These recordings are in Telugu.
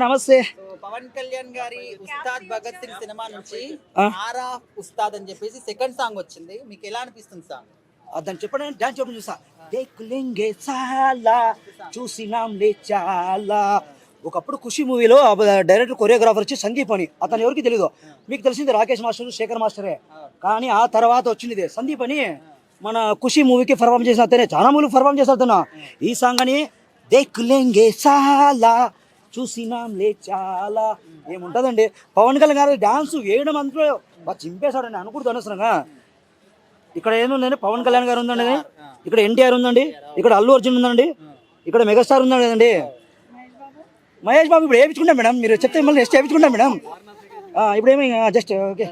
నమస్తే. పవన్ కళ్యాణ్ గారి ఉస్తాద్ భగత్ సింగ్ సినిమా నుంచి ఆరా ఉస్తాద్ అని చెప్పేసి సెకండ్ సాంగ్ వచ్చింది. మీకు ఎలా అనిపిస్తుంది సాంగ్? దాన్ని చెప్పండి, డాన్స్ చెప్పండి చూసా. దేకులింగే చాలా చూసినాంలే చాలా. ఒకప్పుడు ఖుషి మూవీలో డైరెక్టర్ కొరియోగ్రాఫర్ వచ్చి సందీప్ అని, అతను ఎవరికి తెలియదు. మీకు తెలిసింది రాకేష్ మాస్టర్, శేఖర్ మాస్టరే. కానీ ఆ తర్వాత వచ్చింది సందీప్ అని, మన ఖుషి మూవీకి పర్ఫామ్ చేసిన అతనే. చాలా మూవీకి పర్ఫామ్ చేసిన అతను. ఈ సాంగ్ అని దేకులింగే చాలా చూసినాంలే చాలా ఏముంటుందండి. పవన్ కళ్యాణ్ గారు డాన్స్ వేయడం అందులో బాగా చింపేశాడండి, అనకూడదు అనవసరంగా. ఇక్కడ ఏముందండి, పవన్ కళ్యాణ్ గారు ఉందండి, ఇక్కడ ఎన్టీఆర్ ఉందండి, ఇక్కడ అల్లు అర్జున్ ఉందండి, ఇక్కడ మెగాస్టార్ ఉందండి కదండి, మహేష్ బాబు. ఇప్పుడు వేయించుకుంటాం మేడం, మీరు చెప్తే మళ్ళీ నెక్స్ట్ వేయించుకుంటాం మేడం. ఇప్పుడు ఏమి జస్ట్ ఓకే.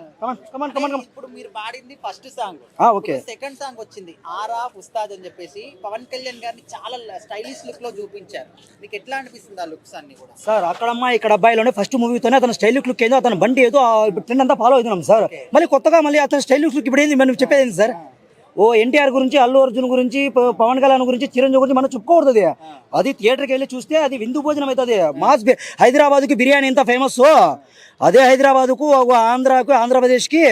ఇప్పుడు మీరు పాడింది first song, okay. Second song వచ్చింది ఆరా ఉస్తాద్ అని చెప్పేసి పవన్ కళ్యాణ్ గారిని చాలా స్టైలిష్ లుక్ లో చూపించారు. మీకు ఎట్లా అనిపిస్తుంది ఆ లుక్స్ అన్ని కూడా? సార్ అక్కడ అమ్మాయి ఇక్కడ అబ్బాయిలోనే ఫస్ట్ మూవీతోనే అతను స్టైల్ లుక్ ఏదో, అతను బండి ఏదో ట్రెండ్ అంతా ఫాలో అవుతున్నాం సార్. మళ్ళీ కొత్తగా మళ్ళీ అతను స్టైల్ లుక్ ఇప్పుడు ఏంది మనం చెప్పేది ఏంది సార్? ఎన్టీఆర్ గురించి, అల్లు అర్జున్ గురించి, పవన్ కళ్యాణ్ గురించి, చిరంజీవి గురించి మనం చెప్పుకోకూడదు. అది థియేటర్కి వెళ్ళి చూస్తే అది విందు భోజనం అవుతుంది. మాస్ హైదరాబాద్కి బిర్యానీ ఎంత ఫేమస్, అదే హైదరాబాద్కు, ఆంధ్రాకు, ఆంధ్రప్రదేశ్కి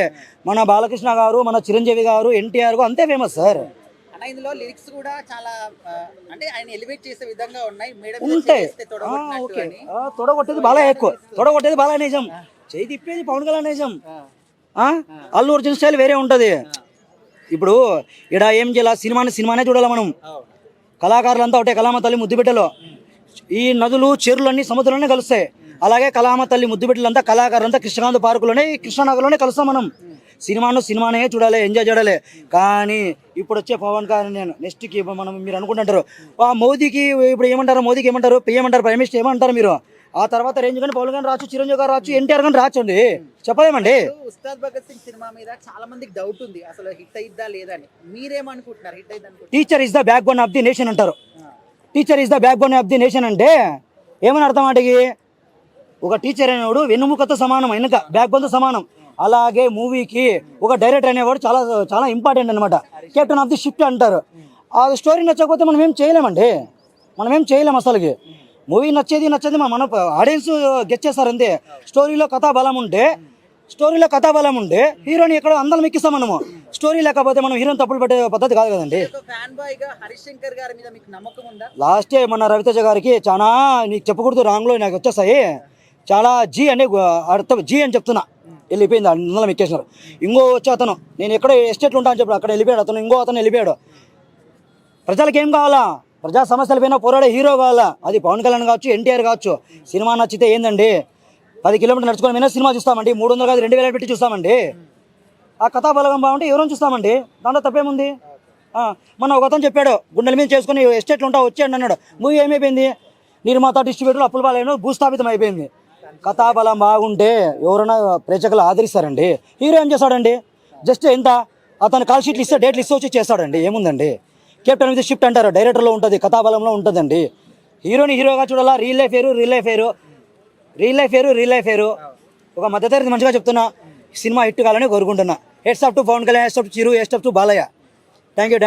మన బాలకృష్ణ గారు, మన చిరంజీవి గారు, ఎన్టీఆర్ అంతే ఫేమస్ సార్. ఇందులో లిరిక్స్ కూడా చాలా అంటే ఆయన ఎలివేట్ చేసే విధంగా ఉన్నాయి. ఉంటాయి. తొడగొట్టేది బాగా ఎక్కువ, తొడగొట్టేది బాగా నిజం, చేయి తిప్పేది పవన్ కళ్యాణ్ నిజం. అల్లు అర్జున్ స్టైల్ వేరే ఉంటుంది. ఇప్పుడు ఇక్కడ ఏం చేయాలి, సినిమానే చూడాలి మనం. కళాకారులంతా ఒకటే, కళామ తల్లి ముద్దుబిడ్డలో ఈ నదులు, చెరువులన్నీ సముద్రంలోనే కలుస్తాయి. అలాగే కళామ తల్లి ముద్దుబిడ్డలంతా, కళాకారులంతా కృష్ణకాంత్ పార్కులోనే, కృష్ణానగర్లోనే కలుస్తాం మనం. సినిమానే చూడాలి, ఎంజాయ్ చేయాలి. కానీ ఇప్పుడు వచ్చే పవన్ కళ్యాణ్ నెక్స్ట్కి మనం, మీరు అనుకుంటుంటారు మోదీకి ఇప్పుడు ఏమంటారు, మోదీకి ఏమంటారు, ఏమంటారు, ప్రైమ్ మినిస్టర్ ఏమంటారు మీరు. ఆ తర్వాత రేంజ్ కానీ పవన్ గారు రావచ్చు, చిరంజీవి గారు రావచ్చు, ఎన్టీఆర్ గారు రాచండి, చెప్పలేమండి. ఉస్తాద్ భగత్ సింగ్ సినిమా మీద చాలా మందికి డౌట్ ఉంది, అసలు హిట్ అయిద్దా లేదని. మీరేమనుకుంటున్నారు, హిట్ అయిద్దా? Teacher is the backbone of the nation అంటారు. Teacher is the backbone of the nation అంటే ఏమని అర్థం అంటే, ఒక టీచర్ అనేవాడు వెన్నుముకతో సమానం, వెనుక బ్యాక్ బోన్తో సమానం. అలాగే మూవీకి ఒక డైరెక్టర్ అనేవాడు చాలా చాలా ఇంపార్టెంట్ అనమాట. కెప్టెన్ ఆఫ్ ది షిప్ అంటారు. ఆ స్టోరీ నచ్చకపోతే మనం ఏం చేయలేమండి, మనం ఏం చేయలేం. అసలుకి మూవీ నచ్చేది మన ఆడియన్స్ గెస్ చేస్తారు అంతే. స్టోరీలో కథాబలం ఉంటే హీరోని ఎక్కడ అందరం ఎక్కిస్తాం మనము. స్టోరీ లేకపోతే మనం హీరోని తప్పులు పెట్టే పద్ధతి కాదు కదండి. లాస్ట్ మన రవితేజ గారికి చాలా, నీకు చెప్పకూడదు, రాంగ్లో నాకు వచ్చేస్తాయి చాలా. జీ అని అర్థం, జీ అని చెప్తున్నా, వెళ్ళిపోయింది, అందరం ఎక్కేసినారు. ఇంకో వచ్చే అతను, నేను ఎక్కడ ఎస్టేట్లు ఉంటా అని చెప్పాడు, అక్కడ వెళ్ళిపోయాడు అతను. ఇంకో అతను వెళ్ళిపోయాడు. ప్రజలకు ఏం కావాలా, ప్రజా సమస్యల పైన పోరాడే హీరో కావాలా. అది పవన్ కళ్యాణ్ కావచ్చు, ఎన్టీఆర్ కావచ్చు. సినిమా నచ్చితే ఏందండి, 10 కిలోమీటర్లు నడుచుకొని అయినా సినిమా చూస్తామండి, 300 కాదు 2000 పెట్టి చూస్తామండి. ఆ కథాబలగం బాగుంటే ఎవరైనా చూస్తామండి, దాంట్లో తప్పేముంది. మన ఒక అతను చెప్పాడు, గుండెల మీద చేసుకుని ఎస్టేట్లు ఉంటా వచ్చేయండి అన్నాడు. మూవీ ఏమైపోయింది, నిర్మాత డిస్ట్రిబ్యూటర్లు అప్పుల పాలైన భూస్థాపితం అయిపోయింది. కథాబలం బాగుంటే ఎవరైనా ప్రేక్షకులు ఆదరిస్తారండి. హీరో ఏం చేస్తాడండి, జస్ట్ ఎంత అతను కాల్ షీట్లు ఇస్తే, డేట్లు ఇస్తే వచ్చి చేస్తాడండి, ఏముందండి. కెప్టెన్ ఆఫ్ ది షిప్ అంటారు, డైరెక్టర్లో ఉంటుంది, కథాబలంలో ఉంటుందండి. హీరోగా చూడాలా, రియల్ లైఫ్ వేరు. ఒక మధ్యతరగతి మంచిగా చెప్తున్నా, సినిమా హిట్ కావాలని కోరుకుంటున్నా. Hats off to Pawan Kalyan, hats off to Chiru, hats off to Balayya. Thank you.